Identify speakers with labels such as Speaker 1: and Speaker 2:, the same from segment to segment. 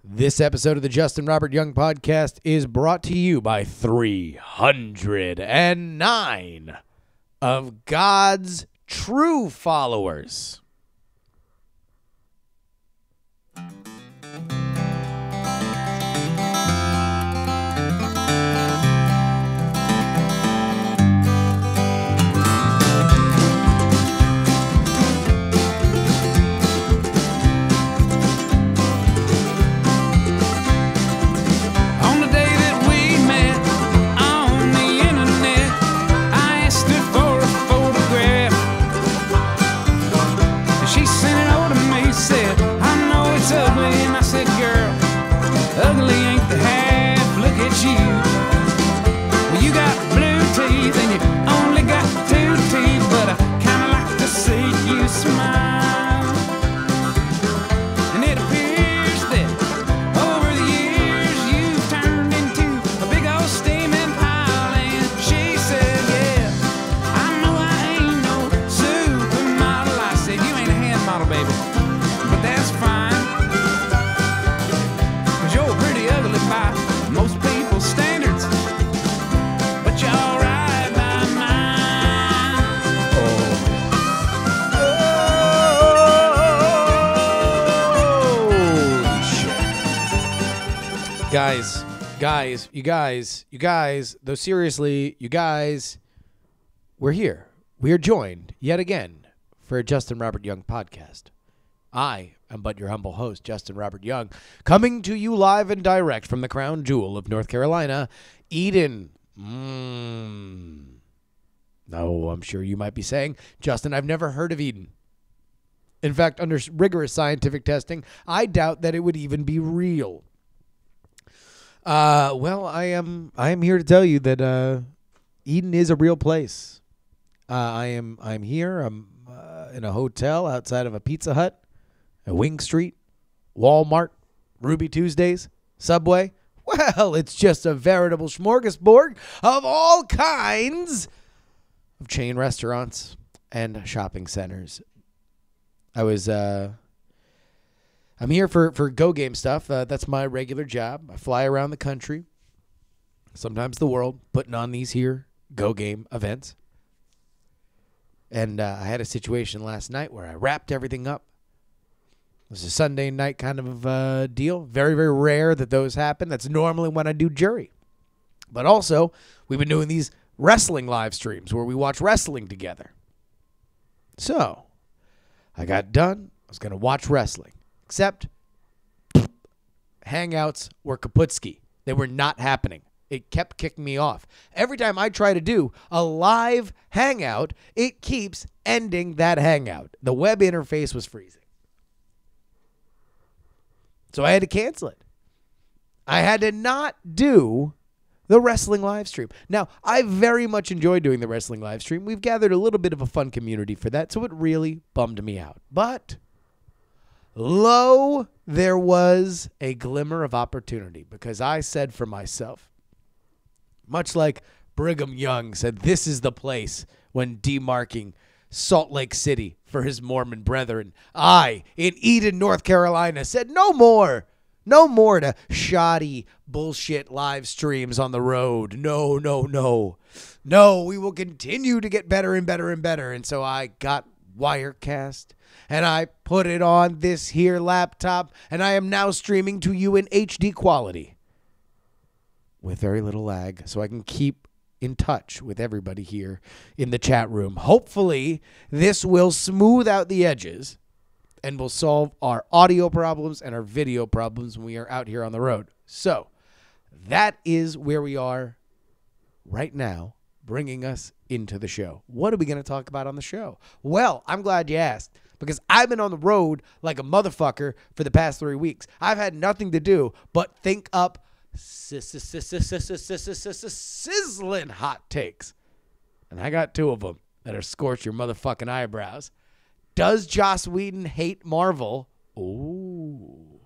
Speaker 1: This episode of the Justin Robert Young Podcast is brought to you by 309 of God's true followers.
Speaker 2: Ugly ain't the half, look at you. Well, you got blue teeth and you only got two teeth, but I kinda like to see you smile. And it appears that over the years you've turned into a big old steaming pile. And she said, yeah, I know I ain't no supermodel. I said, you ain't a hand model, baby, but that's fine. By most people's standards, but you're all right by mine.
Speaker 1: Holy shit. You guys, though seriously, you guys, we're here. We are joined yet again for a Justin Robert Young podcast. I am but your humble host, Justin Robert Young, coming to you live and direct from the crown jewel of North Carolina, Whedon. No, I'm sure you might be saying, Justin, I've never heard of Whedon. In fact, under rigorous scientific testing, I doubt that it would even be real. Well, I am here to tell you that Whedon is a real place. I'm here. I'm in a hotel outside of a Pizza Hut. Wing Street, Walmart, Ruby Tuesdays, Subway. Well, it's just a veritable smorgasbord of all kinds of chain restaurants and shopping centers. I'm here for Go Game stuff. That's my regular job. I fly around the country, sometimes the world, putting on these here Go Game events. And I had a situation last night where I wrapped everything up. It was a Sunday night kind of deal. Very, very rare that those happen. That's normally when I do JuRY. But also, we've been doing these wrestling live streams where we watch wrestling together. So, I got done. I was going to watch wrestling. Except, hangouts were kaputski. They were not happening. It kept kicking me off. Every time I try to do a live hangout, it keeps ending that hangout. The web interface was freezing. So I had to cancel it. I had to not do the wrestling live stream. Now, I very much enjoy doing the wrestling live stream. We've gathered a little bit of a fun community for that, so it really bummed me out. But, lo, there was a glimmer of opportunity because I said for myself, much like Brigham Young said, this is the place when demarking Salt Lake City for his Mormon brethren. I, in Eden, North Carolina, said no more to shoddy bullshit live streams on the road. No, we will continue to get better and better and better. And so I got Wirecast and I put it on this here laptop and I am now streaming to you in HD quality with very little lag so I can keep in touch with everybody here in the chat room. Hopefully, this will smooth out the edges and will solve our audio problems and our video problems when we are out here on the road. So, that is where we are right now, bringing us into the show. What are we going to talk about on the show? Well, I'm glad you asked, because I've been on the road like a motherfucker for the past 3 weeks. I've had nothing to do but think up sizzling hot takes. And I got two of them that'll scorch your motherfucking eyebrows. Does Joss Whedon hate Marvel? Ooh.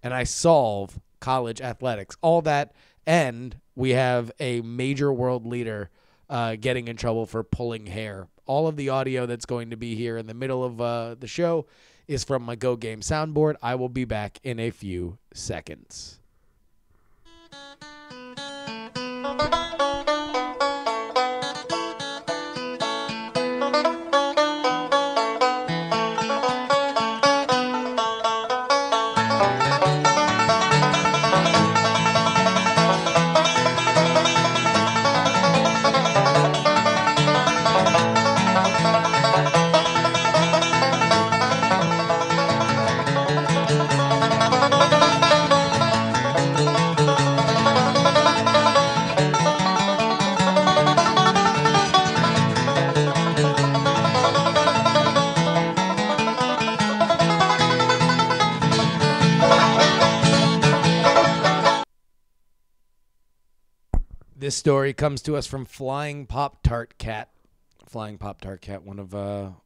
Speaker 1: And I solve college athletics. All that, and we have a major world leader getting in trouble for pulling hair. All of the audio that's going to be here in the middle of the show is from my Go Game soundboard. I will be back in a few seconds. This story comes to us from Flying Pop-Tart Cat. Flying Pop-Tart Cat, one of a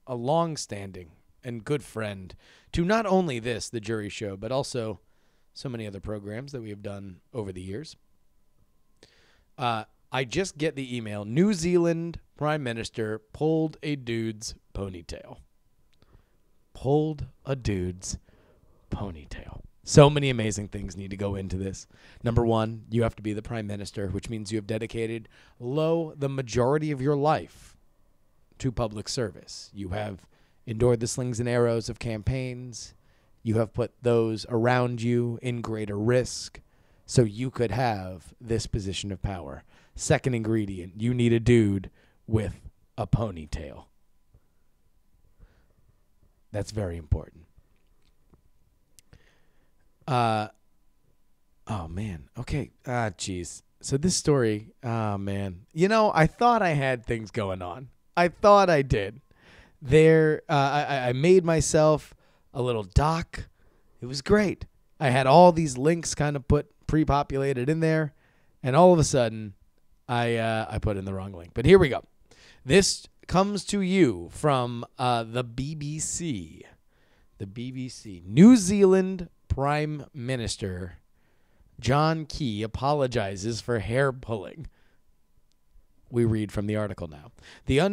Speaker 1: long-standing and good friend to not only this, the JuRY show, but also so many other programs that we have done over the years. I just get the email, New Zealand Prime Minister pulled a dude's ponytail. Pulled a dude's ponytail. So many amazing things need to go into this. Number one, you have to be the prime minister, which means you have dedicated the majority of your life to public service. You have endured the slings and arrows of campaigns. You have put those around you in greater risk so you could have this position of power. Second ingredient, you need a dude with a ponytail. That's very important. Oh man. Okay. Geez. So this story, man, I thought I had things going on. I thought I did. I made myself a little doc. It was great. I had all these links kind of pre-populated in there, and all of a sudden I put in the wrong link. But here we go. This comes to you from, the BBC. The BBC. New Zealand Prime Minister John Key apologizes for hair pulling. We read from the article now. The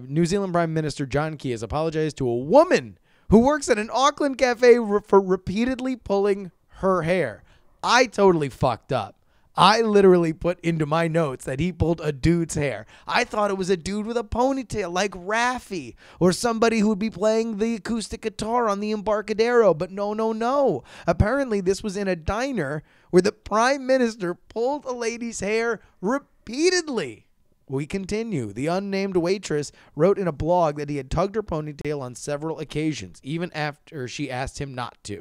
Speaker 1: New Zealand Prime Minister John Key has apologized to a woman who works at an Auckland cafe for repeatedly pulling her hair. I totally fucked up. I literally put into my notes that he pulled a dude's hair. I thought it was a dude with a ponytail like Raffi or somebody who would be playing the acoustic guitar on the Embarcadero. But no. Apparently this was in a diner where the prime minister pulled a lady's hair repeatedly. We continue. The unnamed waitress wrote in a blog that he had tugged her ponytail on several occasions, even after she asked him not to.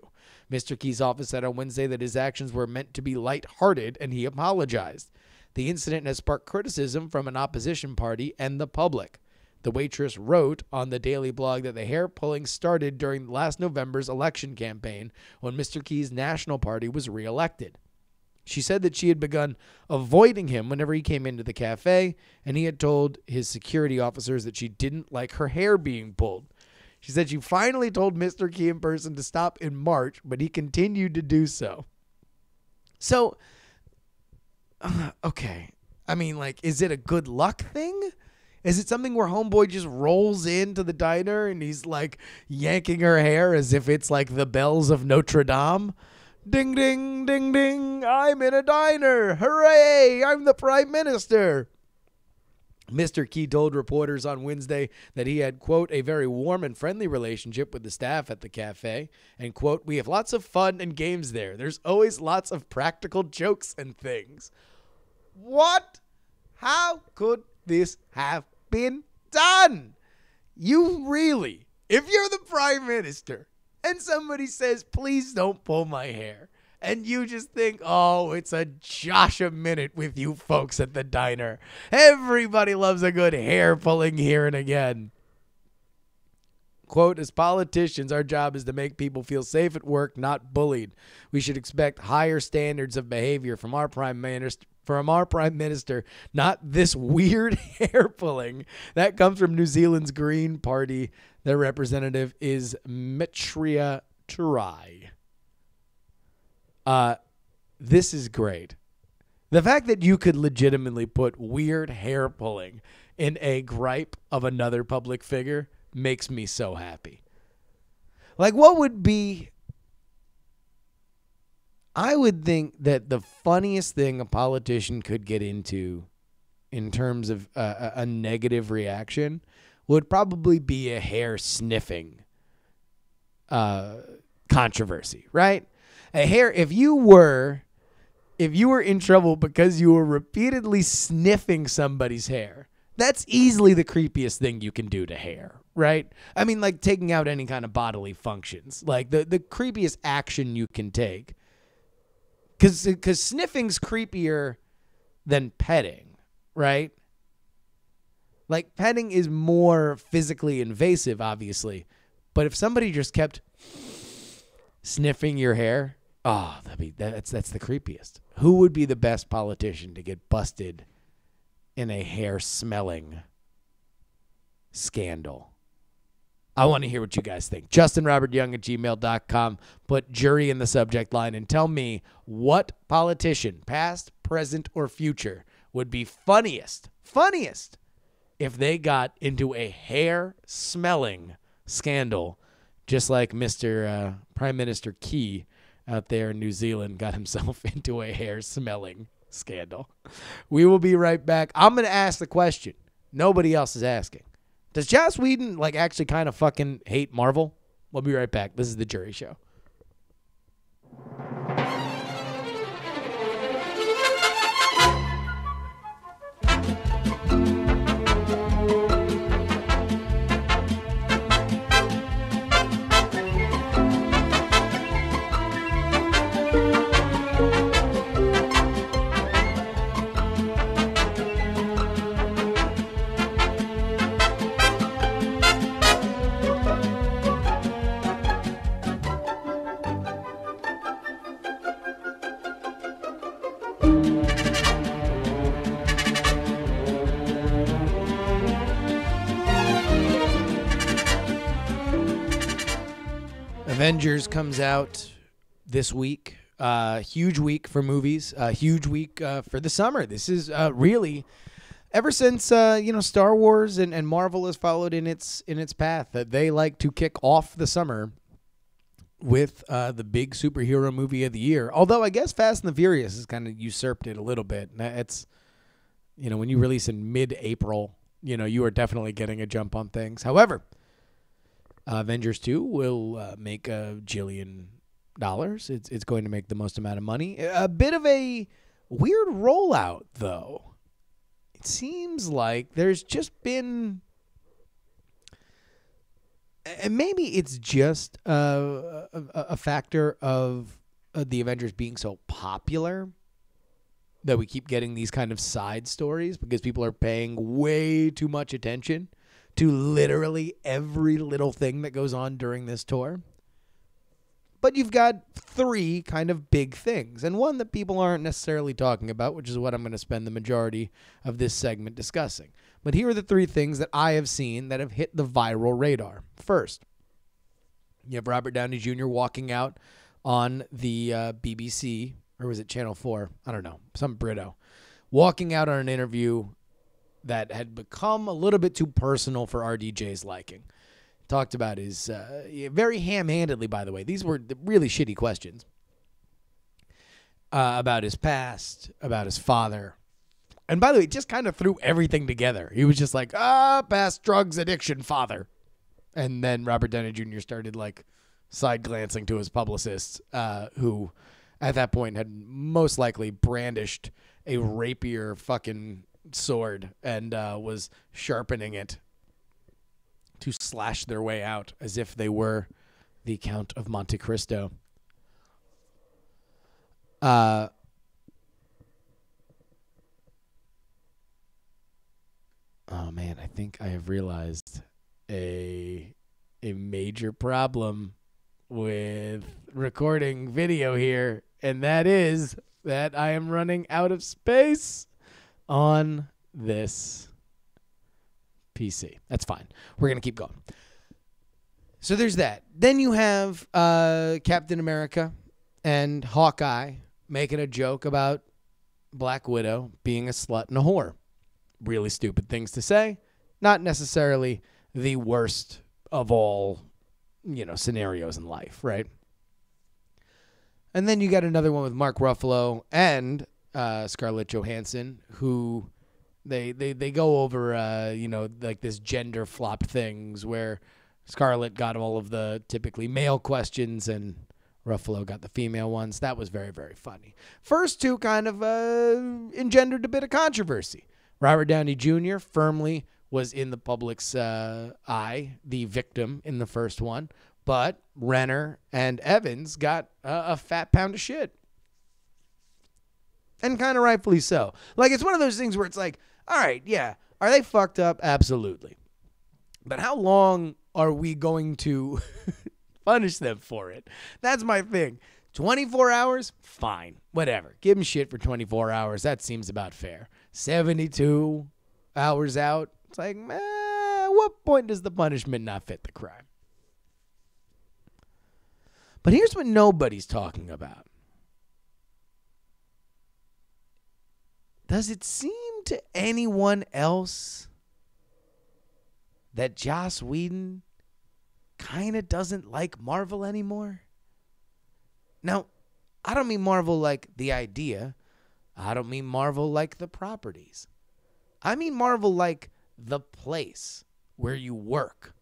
Speaker 1: Mr. Key's office said on Wednesday that his actions were meant to be lighthearted, and he apologized. The incident has sparked criticism from an opposition party and the public. The waitress wrote on the daily blog that the hair pulling started during last November's election campaign when Mr. Key's National Party was reelected. She said that she had begun avoiding him whenever he came into the cafe, and he had told his security officers that she didn't like her hair being pulled. She said she finally told Mr. Key in person to stop in March, but he continued to do so. So, okay. I mean, is it a good luck thing? Is it something where homeboy just rolls into the diner and he's, yanking her hair as if it's like the bells of Notre Dame? Ding, ding, ding, ding. I'm in a diner. Hooray! I'm the prime minister. Mr. Key told reporters on Wednesday that he had, quote, a very warm and friendly relationship with the staff at the cafe, and, quote, we have lots of fun and games there. There's always lots of practical jokes and things. What? How could this have been done? You really, if you're the prime minister and somebody says, please don't pull my hair, and you just think, oh, it's a Josh a minute with you folks at the diner. Everybody loves a good hair pulling here and again. Quote, as politicians, our job is to make people feel safe at work, not bullied. We should expect higher standards of behavior from our prime minister, not this weird hair pulling. That comes from New Zealand's Green Party. Their representative is Metria Turai. This is great. The fact that you could legitimately put weird hair pulling in a gripe of another public figure makes me so happy. Like, what would be... I would think that the funniest thing a politician could get into in terms of a negative reaction would probably be a hair sniffing controversy, right? A hair, if you were in trouble because you were repeatedly sniffing somebody's hair, that's easily the creepiest thing you can do to hair, right? I mean, like taking out any kind of bodily functions, like the creepiest action you can take. Because sniffing's creepier than petting, right? Like, petting is more physically invasive, obviously. But if somebody just kept sniffing your hair, that's the creepiest. Who would be the best politician to get busted in a hair-smelling scandal? I want to hear what you guys think. JustinRobertYoung@gmail.com. Put jury in the subject line and tell me what politician, past, present, or future, would be funniest if they got into a hair-smelling scandal, just like Mr. Prime Minister Key out there in New Zealand got himself into a hair-smelling scandal. We will be right back. I'm going to ask the question. Nobody else is asking. Does Joss Whedon actually kind of fucking hate Marvel? We'll be right back. This is the Jury Show. Avengers comes out this week. Huge week for movies. Huge week for the summer. This is really, ever since Star Wars and Marvel has followed in its path, that they like to kick off the summer with the big superhero movie of the year. Although I guess Fast and the Furious has kind of usurped it a little bit. It's, when you release in mid-April, you are definitely getting a jump on things. However, Avengers 2 will make $1 jillion. It's going to make the most amount of money. A bit of a weird rollout, though. It seems like there's just been... And maybe it's just a factor of the Avengers being so popular that we keep getting these kind of side stories because people are paying way too much attention to literally every little thing that goes on during this tour. But you've got three kind of big things, and one that people aren't necessarily talking about, which is what I'm going to spend the majority of this segment discussing. But here are the three things that I have seen that have hit the viral radar. First, you have Robert Downey Jr. walking out on the BBC, or was it Channel 4? I don't know, some Brito. Walking out on an interview that had become a little bit too personal for RDJ's liking. Talked about his, very ham-handedly, by the way. These were really shitty questions. About his past, about his father. And by the way, just kind of threw everything together. He was just like, past drugs addiction, father. And then Robert Downey Jr. started, side glancing to his publicist, who at that point had most likely brandished a rapier fucking sword and was sharpening it to slash their way out as if they were the Count of Monte Cristo. Oh man, I think I have realized a major problem with recording video here, and that is that I am running out of space on this PC. That's fine. We're going to keep going. So there's that. Then you have Captain America and Hawkeye making a joke about Black Widow being a slut and a whore. Really stupid things to say. Not necessarily the worst of all scenarios in life, right? And then you got another one with Mark Ruffalo and Scarlett Johansson, who they go over, like this gender flop things where Scarlett got all of the typically male questions and Ruffalo got the female ones. That was very, very funny. First two kind of engendered a bit of controversy. Robert Downey Jr. firmly was in the public's eye, the victim in the first one. But Renner and Evans got a fat pound of shit. And kind of rightfully so. Like, it's one of those things where it's like, all right, yeah, are they fucked up? Absolutely. But how long are we going to punish them for it? That's my thing. 24 hours? Fine. Whatever. Give them shit for 24 hours. That seems about fair. 72 hours out? It's like, at what point does the punishment not fit the crime? But here's what nobody's talking about. Does it seem to anyone else that Joss Whedon kind of doesn't like Marvel anymore? Now, I don't mean Marvel like the idea. I don't mean Marvel like the properties. I mean Marvel like the place where you work.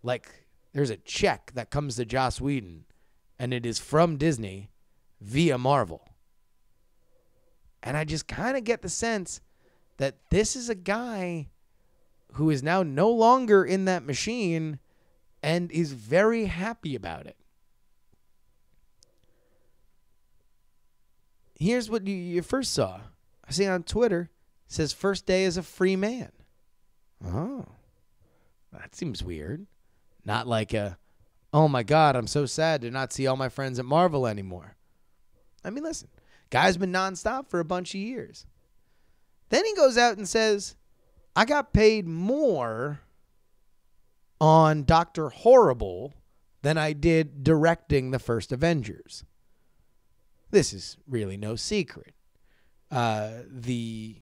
Speaker 1: Like, there's a check that comes to Joss Whedon, and it is from Disney via Marvel. And I just kind of get the sense that this is a guy who is now no longer in that machine and is very happy about it. Here's what you first saw. I see on Twitter, it says first day as a free man. Oh, that seems weird. Not like oh my God, I'm so sad to not see all my friends at Marvel anymore. I mean, listen, guy's been nonstop for a bunch of years. Then he goes out and says, I got paid more on Dr. Horrible than I did directing the first Avengers. This is really no secret. The